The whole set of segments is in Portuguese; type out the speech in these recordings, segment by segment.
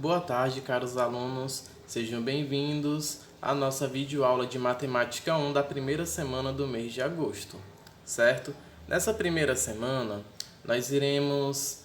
Boa tarde, caros alunos. Sejam bem-vindos à nossa videoaula de Matemática 1 da primeira semana do mês de agosto, certo? Nessa primeira semana, nós iremos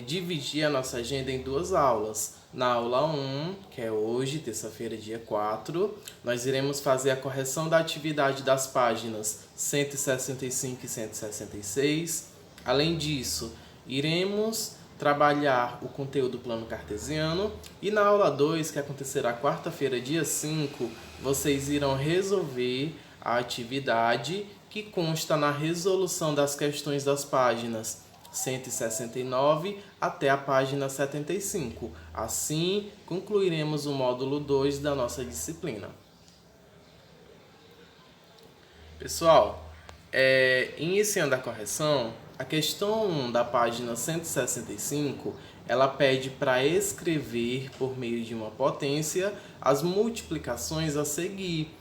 dividir a nossa agenda em duas aulas. Na aula 1, que é hoje, terça-feira, dia 4, nós iremos fazer a correção da atividade das páginas 165 e 166. Além disso, iremos trabalhar o conteúdo plano cartesiano e na aula 2, que acontecerá quarta-feira, dia 5, vocês irão resolver a atividade que consta na resolução das questões das páginas 169 até a página 75. Assim, concluiremos o módulo 2 da nossa disciplina. Pessoal, iniciando a correção, a questão 1 da página 165, ela pede para escrever por meio de uma potência as multiplicações a seguir.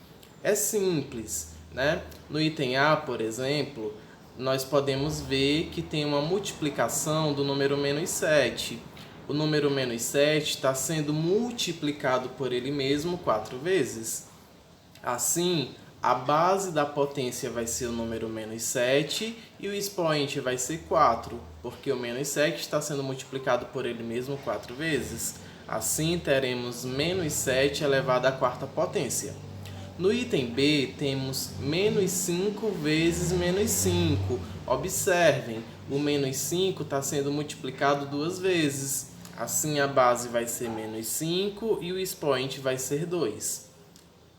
É simples, né? No item A, por exemplo, nós podemos ver que tem uma multiplicação do número menos 7. O número menos 7 está sendo multiplicado por ele mesmo 4 vezes. Assim, a base da potência vai ser o número menos 7 e o expoente vai ser 4, porque o menos 7 está sendo multiplicado por ele mesmo 4 vezes. Assim, teremos menos 7 elevado à quarta potência. No item B, temos menos 5 vezes menos 5. Observem, o menos 5 está sendo multiplicado 2 vezes. Assim, a base vai ser menos 5 e o expoente vai ser 2.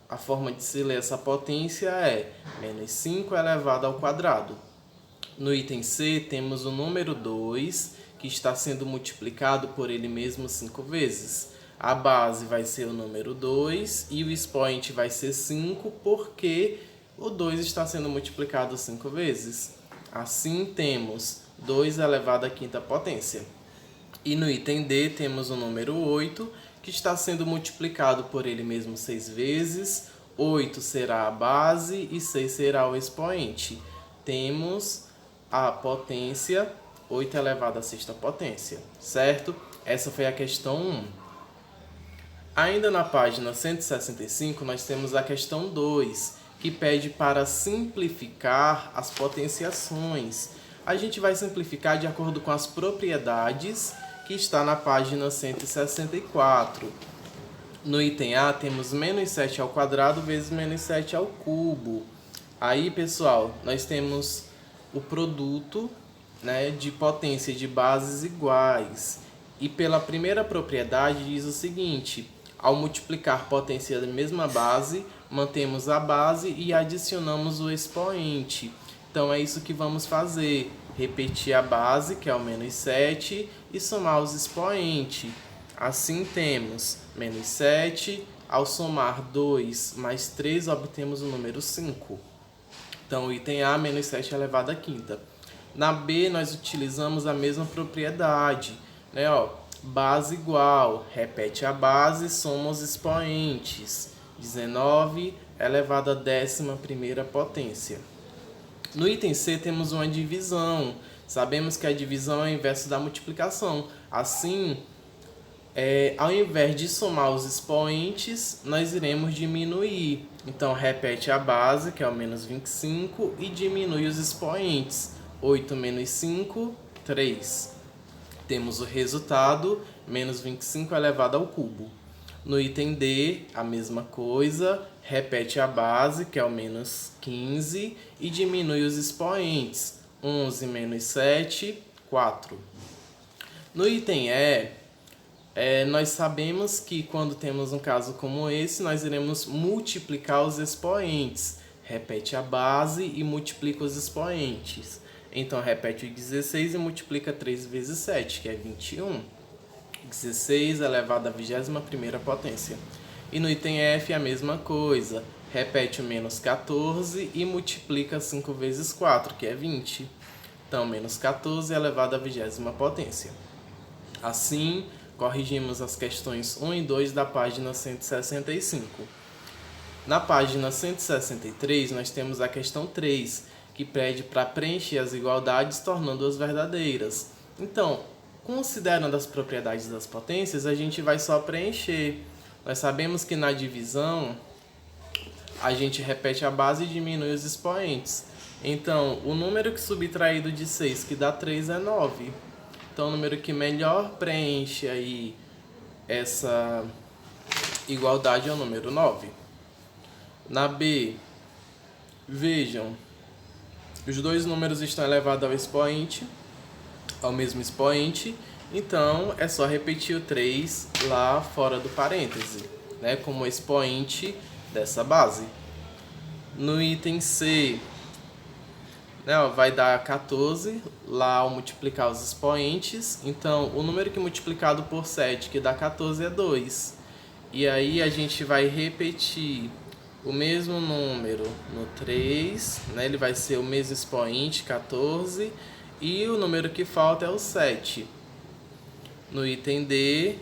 A forma de se ler essa potência é menos 5 elevado ao quadrado. No item C, temos o número 2, que está sendo multiplicado por ele mesmo 5 vezes. A base vai ser o número 2 e o expoente vai ser 5, porque o 2 está sendo multiplicado 5 vezes. Assim, temos 2 elevado à quinta potência. E no item D, temos o número 8, que está sendo multiplicado por ele mesmo 6 vezes. 8 será a base e 6 será o expoente. Temos a potência 8 elevado à sexta potência, certo? Essa foi a questão 1. Ainda na página 165, nós temos a questão 2, que pede para simplificar as potenciações. A gente vai simplificar de acordo com as propriedades que está na página 164. No item A, temos menos 7 ao quadrado vezes menos 7 ao cubo. Aí, pessoal, nós temos o produto, né, de potência de bases iguais. E pela primeira propriedade diz o seguinte: ao multiplicar potência da mesma base, mantemos a base e adicionamos o expoente. Então é isso que vamos fazer. Repetir a base, que é o menos 7, e somar os expoentes. Assim temos menos 7, ao somar 2 mais 3, obtemos o número 5. Então o item A, menos 7 elevado à quinta. Na B, nós utilizamos a mesma propriedade, né? Base igual, repete a base, soma os expoentes. 19 elevado à 11ª potência. No item C temos uma divisão. Sabemos que a divisão é o inverso da multiplicação. Assim, ao invés de somar os expoentes, nós iremos diminuir. Então, repete a base, que é o menos 25, e diminui os expoentes. 8 menos 5, 3. Temos o resultado, menos 25 elevado ao cubo. No item D, a mesma coisa, repete a base, que é o menos 15, e diminui os expoentes. 11 menos 7, 4. No item E, nós sabemos que quando temos um caso como esse, nós iremos multiplicar os expoentes. Repete a base e multiplica os expoentes. Então, repete o 16 e multiplica 3 vezes 7, que é 21. 16 elevado à 21ª potência. E no item F, a mesma coisa. Repete o menos 14 e multiplica 5 vezes 4, que é 20. Então, menos 14 elevado à 20ª potência. Assim, corrigimos as questões 1 e 2 da página 165. Na página 163, nós temos a questão 3, que pede para preencher as igualdades tornando-as verdadeiras. Então, Considerando as propriedades das potências, a gente vai só preencher. Nós sabemos que na divisão a gente repete a base e diminui os expoentes. Então, o número que subtraído de 6, que dá 3, é 9. Então, o número que melhor preenche aí essa igualdade é o número 9. Na B, vejam, os dois números estão elevados ao mesmo expoente, então é só repetir o 3 lá fora do parêntese, né, como expoente dessa base. No item C, né, vai dar 14 lá ao multiplicar os expoentes, então o número que multiplicado por 7, que dá 14, é 2. E aí a gente vai repetir o mesmo número no 3, né, ele vai ser o mesmo expoente, 14, e o número que falta é o 7. No item D,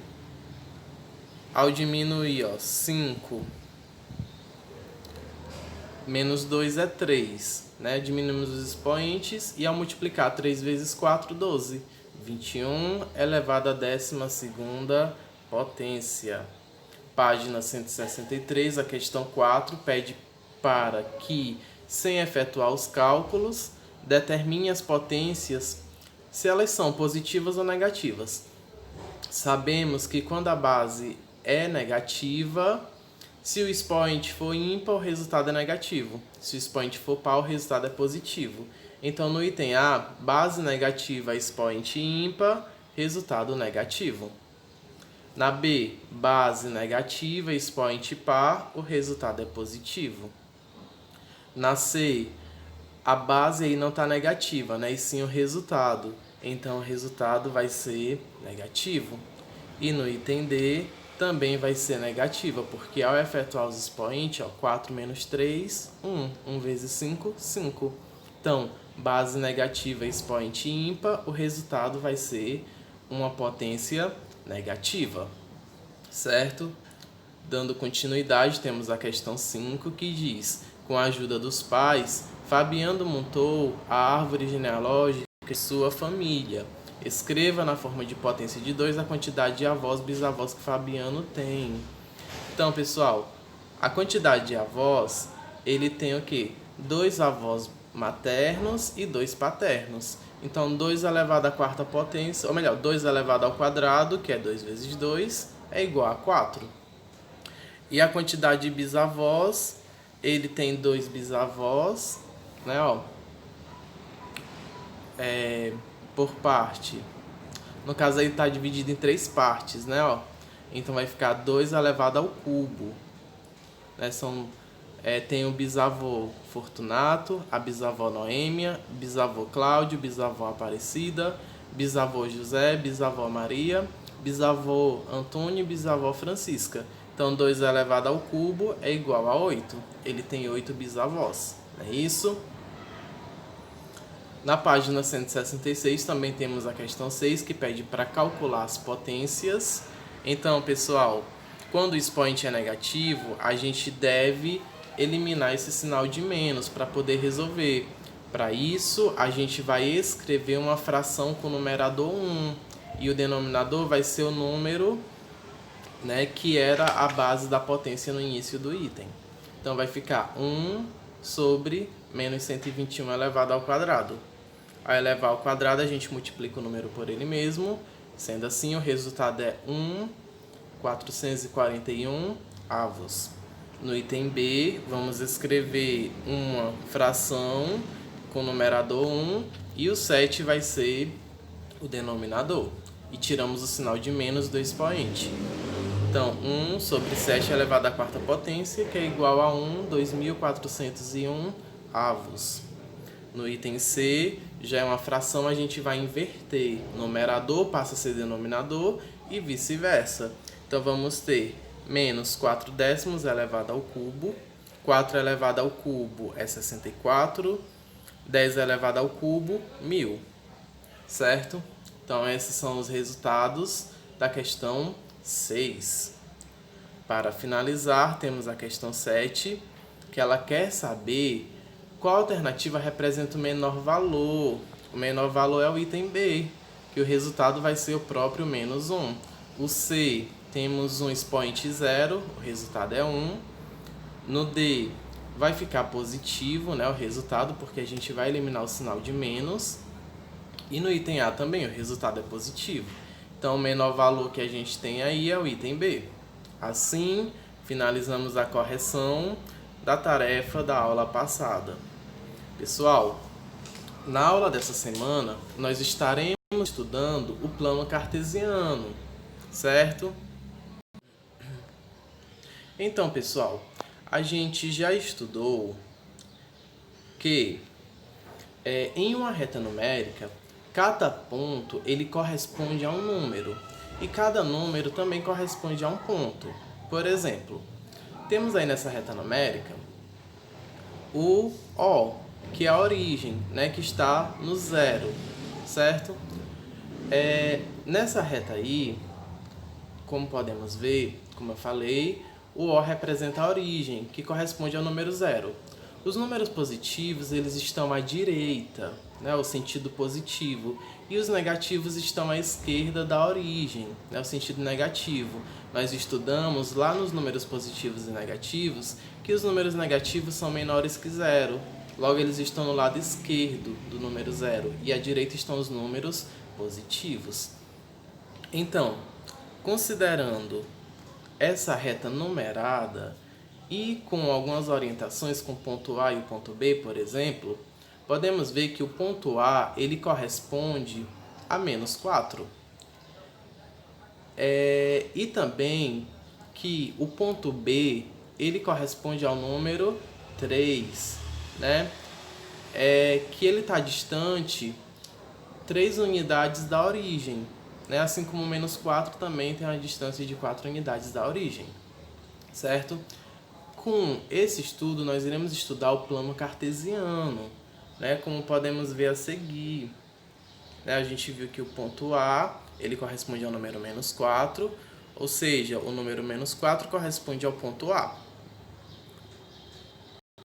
ao diminuir, 5 menos 2 é 3, né? Diminuímos os expoentes e ao multiplicar 3 vezes 4, 12. 21 elevado à 12ª potência. Página 163, a questão 4 pede para que, sem efetuar os cálculos, determine as potências se elas são positivas ou negativas. Sabemos que quando a base é negativa, se o expoente for ímpar, o resultado é negativo. Se o expoente for par, o resultado é positivo. Então, no item A, base negativa, expoente ímpar, resultado negativo. Na B, base negativa, expoente par, o resultado é positivo. Na C, a base aí não está negativa, né? E sim o resultado. Então, o resultado vai ser negativo. E no item D, também vai ser negativa, porque ao efetuar os expoentes, 4 menos 3, 1. 1 vezes 5, 5. Então, base negativa, expoente ímpar, o resultado vai ser uma potência negativa, certo? Dando continuidade, temos a questão 5, que diz: com a ajuda dos pais, Fabiano montou a árvore genealógica de sua família. Escreva na forma de potência de 2 a quantidade de avós e bisavós que Fabiano tem. Então, pessoal, a quantidade de avós, ele tem o quê? 2 avós maternos e 2 paternos. Então, 2 elevado à quarta potência, ou melhor, 2 elevado ao quadrado, que é 2 vezes 2, é igual a 4. E a quantidade de bisavós, ele tem 2 bisavós, né, por parte. No caso aí está dividido em 3 partes, né, Então vai ficar 2 elevado ao cubo. Né? Tem o bisavô Fortunato, a bisavó Noêmia, bisavô Cláudio, bisavó Aparecida, bisavô José, bisavó Maria, bisavô Antônio e bisavó Francisca. Então 2 elevado ao cubo é igual a 8. Ele tem 8 bisavós, não é isso? Na página 166 também temos a questão 6, que pede para calcular as potências. Então, pessoal, quando o expoente é negativo, a gente deve eliminar esse sinal de menos para poder resolver. Para isso, a gente vai escrever uma fração com o numerador 1 e o denominador vai ser o número, né, que era a base da potência no início do item. Então, vai ficar 1 sobre menos 121 elevado ao quadrado. Ao elevar ao quadrado, a gente multiplica o número por ele mesmo. Sendo assim, o resultado é 1,441 avos. No item B, vamos escrever uma fração com o numerador 1 e o 7 vai ser o denominador. E tiramos o sinal de menos do expoente. Então, 1 sobre 7 elevado à quarta potência, que é igual a 2.401 avos. No item C, já é uma fração, a gente vai inverter. Numerador passa a ser denominador e vice-versa. Então, vamos ter menos 4 décimos elevado ao cubo. 4 elevado ao cubo é 64. 10 elevado ao cubo, 1000. Certo? Então, esses são os resultados da questão 6. Para finalizar, temos a questão 7, que ela quer saber qual alternativa representa o menor valor. O menor valor é o item B. que o resultado vai ser o próprio menos 1. O C, temos um expoente 0, o resultado é 1. No D, vai ficar positivo, né, o resultado, porque a gente vai eliminar o sinal de menos. E no item A também, o resultado é positivo. Então, o menor valor que a gente tem aí é o item B. Assim, finalizamos a correção da tarefa da aula passada. Pessoal, na aula dessa semana, nós estaremos estudando o plano cartesiano, certo? Então, pessoal, a gente já estudou que em uma reta numérica, cada ponto ele corresponde a um número e cada número também corresponde a um ponto. Por exemplo, temos aí nessa reta numérica o O, que é a origem, né, que está no 0, certo? Nessa reta aí, como podemos ver, como eu falei, o O representa a origem, que corresponde ao número 0. Os números positivos, eles estão à direita, né, o sentido positivo, e os negativos estão à esquerda da origem, né, o sentido negativo. Nós estudamos lá nos números positivos e negativos que os números negativos são menores que 0. Logo, eles estão no lado esquerdo do número 0 e à direita estão os números positivos. Então, considerando essa reta numerada e com algumas orientações com o ponto A e o ponto B, por exemplo, podemos ver que o ponto A ele corresponde a menos 4. E também que o ponto B ele corresponde ao número 3, né? Que ele está distante 3 unidades da origem, né? Assim como o menos 4 também tem uma distância de 4 unidades da origem, certo? Com esse estudo, nós iremos estudar o plano cartesiano, né? Como podemos ver a seguir. Né? A gente viu que o ponto A ele corresponde ao número menos 4, ou seja, o número menos 4 corresponde ao ponto A.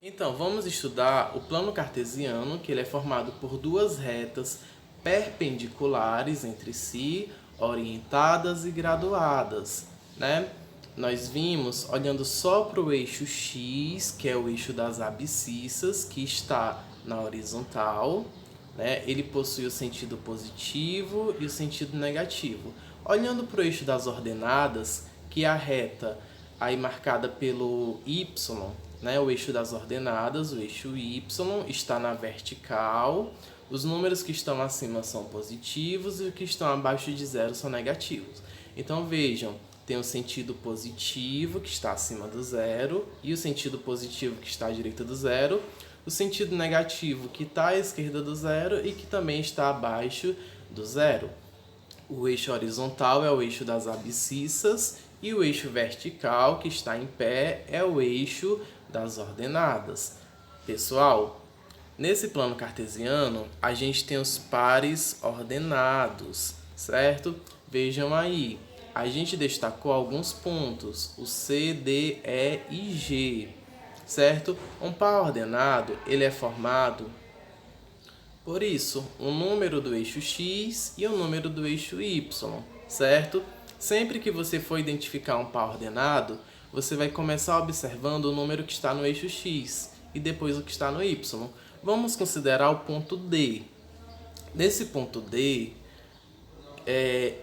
Então, vamos estudar o plano cartesiano, que ele é formado por duas retas perpendiculares entre si, orientadas e graduadas, né? Nós vimos, olhando só para o eixo X, que é o eixo das abscissas, que está na horizontal, né? Ele possui o sentido positivo e o sentido negativo. Olhando para o eixo das ordenadas, que é a reta aí marcada pelo Y, né? O eixo das ordenadas, o eixo Y, está na vertical. Os números que estão acima são positivos e os que estão abaixo de 0 são negativos. Então, vejam, tem o sentido positivo, que está acima do 0, e o sentido positivo, que está à direita do 0, o sentido negativo, que está à esquerda do 0 e que também está abaixo do 0. O eixo horizontal é o eixo das abscissas e o eixo vertical, que está em pé, é o eixo das ordenadas. Pessoal, nesse plano cartesiano, a gente tem os pares ordenados, certo? Vejam aí, a gente destacou alguns pontos, o C, D, E e G, certo? Um par ordenado, ele é formado por isso, o número do eixo X e o número do eixo Y, certo? Sempre que você for identificar um par ordenado, você vai começar observando o número que está no eixo X e depois o que está no Y. Vamos considerar o ponto D. Nesse ponto D,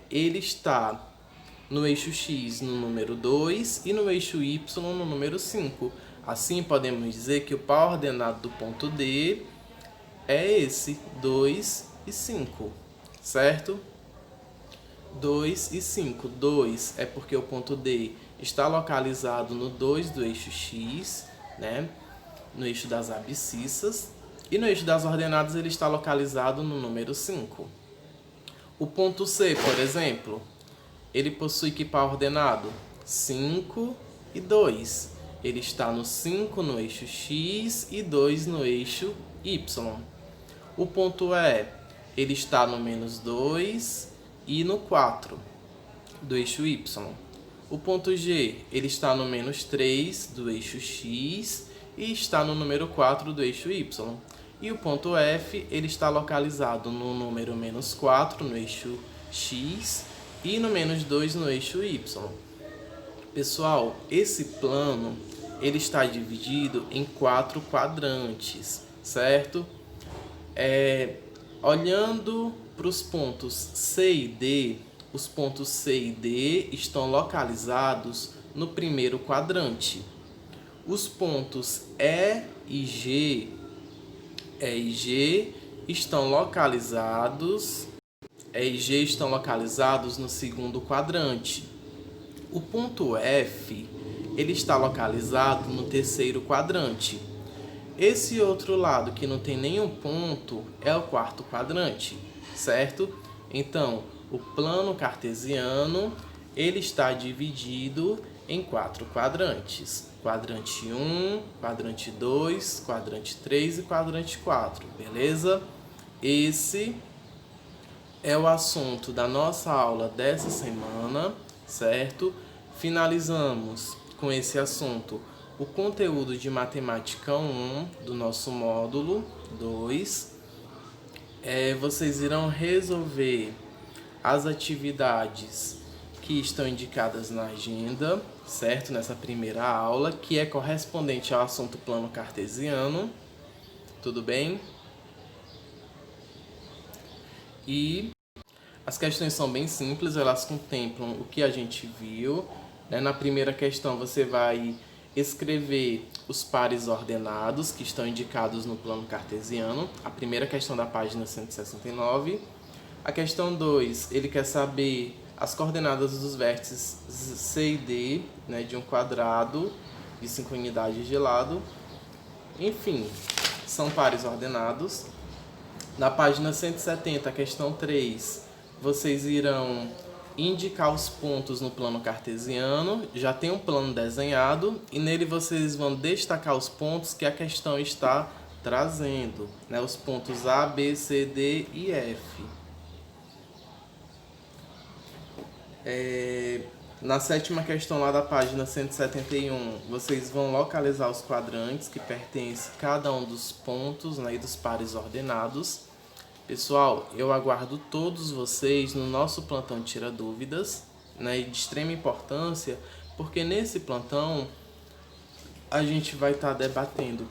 ele está no eixo X no número 2 e no eixo Y no número 5. Assim, podemos dizer que o par ordenado do ponto D é esse, 2 e 5, certo? 2 e 5. 2 é porque o ponto D está localizado no 2 do eixo X, né? No eixo das abscissas. E no eixo das ordenadas ele está localizado no número 5. O ponto C, por exemplo, ele possui que par ordenado? 5 e 2. Ele está no 5 no eixo X e 2 no eixo Y. O ponto E, ele está no menos 2 e no 4 do eixo Y. O ponto G, ele está no menos 3 do eixo X e está no número 4 do eixo Y. E o ponto F, ele está localizado no número -4 no eixo X e no -2 no eixo Y. Pessoal, esse plano ele está dividido em 4 quadrantes, certo? Olhando para os pontos C e D, os pontos C e D estão localizados no primeiro quadrante. Os pontos E e G estão localizados no segundo quadrante. O ponto F, ele está localizado no terceiro quadrante. Esse outro lado que não tem nenhum ponto é o quarto quadrante, certo? Então, o plano cartesiano, ele está dividido em 4 quadrantes. Quadrante 1, quadrante 2, quadrante 3 e quadrante 4, beleza? Esse é o assunto da nossa aula dessa semana, certo? Finalizamos com esse assunto o conteúdo de Matemática 1 do nosso módulo 2. Vocês irão resolver as atividades que estão indicadas na agenda, certo? Nessa primeira aula, que é correspondente ao assunto plano cartesiano. Tudo bem? E as questões são bem simples, elas contemplam o que a gente viu. Na primeira questão você vai escrever os pares ordenados que estão indicados no plano cartesiano. A primeira questão da página 169. A questão 2, ele quer saber as coordenadas dos vértices C e D, de um quadrado de 5 unidades de lado. Enfim, são pares ordenados. Na página 170, a questão 3, vocês irão indicar os pontos no plano cartesiano. Já tem um plano desenhado e nele vocês vão destacar os pontos que a questão está trazendo, os pontos A, B, C, D e F. Na sétima questão lá da página 171, vocês vão localizar os quadrantes que pertencem a cada um dos pontos e dos pares ordenados. Pessoal, eu aguardo todos vocês no nosso plantão Tira Dúvidas, de extrema importância, porque nesse plantão a gente vai estar debatendo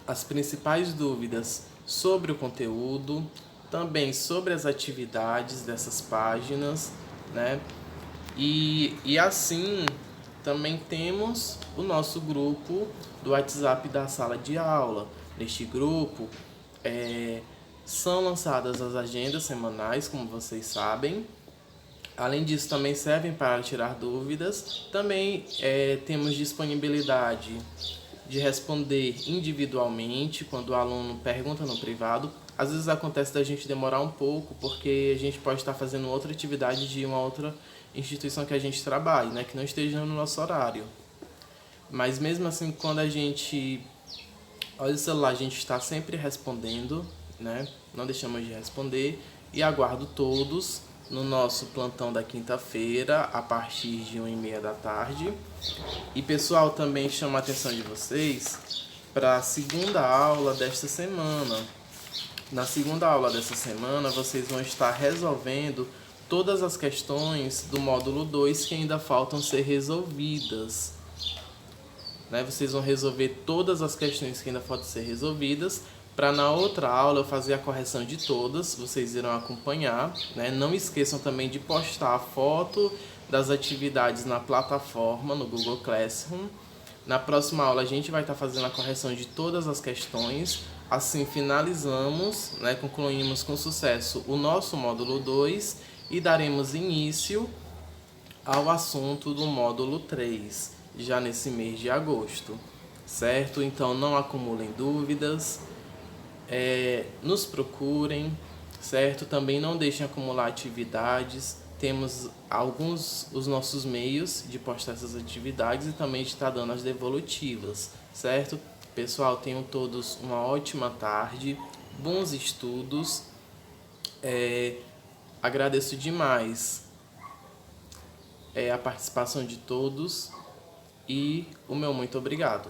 as principais dúvidas sobre o conteúdo, também sobre as atividades dessas páginas, E assim, também temos o nosso grupo do WhatsApp da sala de aula. Neste grupo, são lançadas as agendas semanais, como vocês sabem. Além disso, também servem para tirar dúvidas. Também temos disponibilidade de responder individualmente quando o aluno pergunta no privado. Às vezes acontece da gente demorar um pouco, porque a gente pode estar fazendo outra atividade de uma outra instituição que a gente trabalha, que não esteja no nosso horário. Mas mesmo assim, quando a gente olha o celular, a gente está sempre respondendo, não deixamos de responder. E aguardo todos no nosso plantão da quinta-feira, a partir de 1h30 da tarde. E pessoal, também chamo a atenção de vocês para a segunda aula desta semana. Na segunda aula dessa semana, vocês vão estar resolvendo todas as questões do módulo 2 que ainda faltam ser resolvidas. Vocês vão resolver todas as questões que ainda faltam ser resolvidas, para na outra aula eu fazer a correção de todas, vocês irão acompanhar. Não esqueçam também de postar a foto das atividades na plataforma, no Google Classroom. Na próxima aula a gente vai estar fazendo a correção de todas as questões. Assim finalizamos, concluímos com sucesso o nosso módulo 2 e daremos início ao assunto do módulo 3, já nesse mês de agosto, certo? Então não acumulem dúvidas, nos procurem, certo? Também não deixem acumular atividades. Temos os nossos meios de postar essas atividades e também de estar dando as devolutivas, certo? Pessoal, tenham todos uma ótima tarde, bons estudos. Agradeço demais a participação de todos e o meu muito obrigado.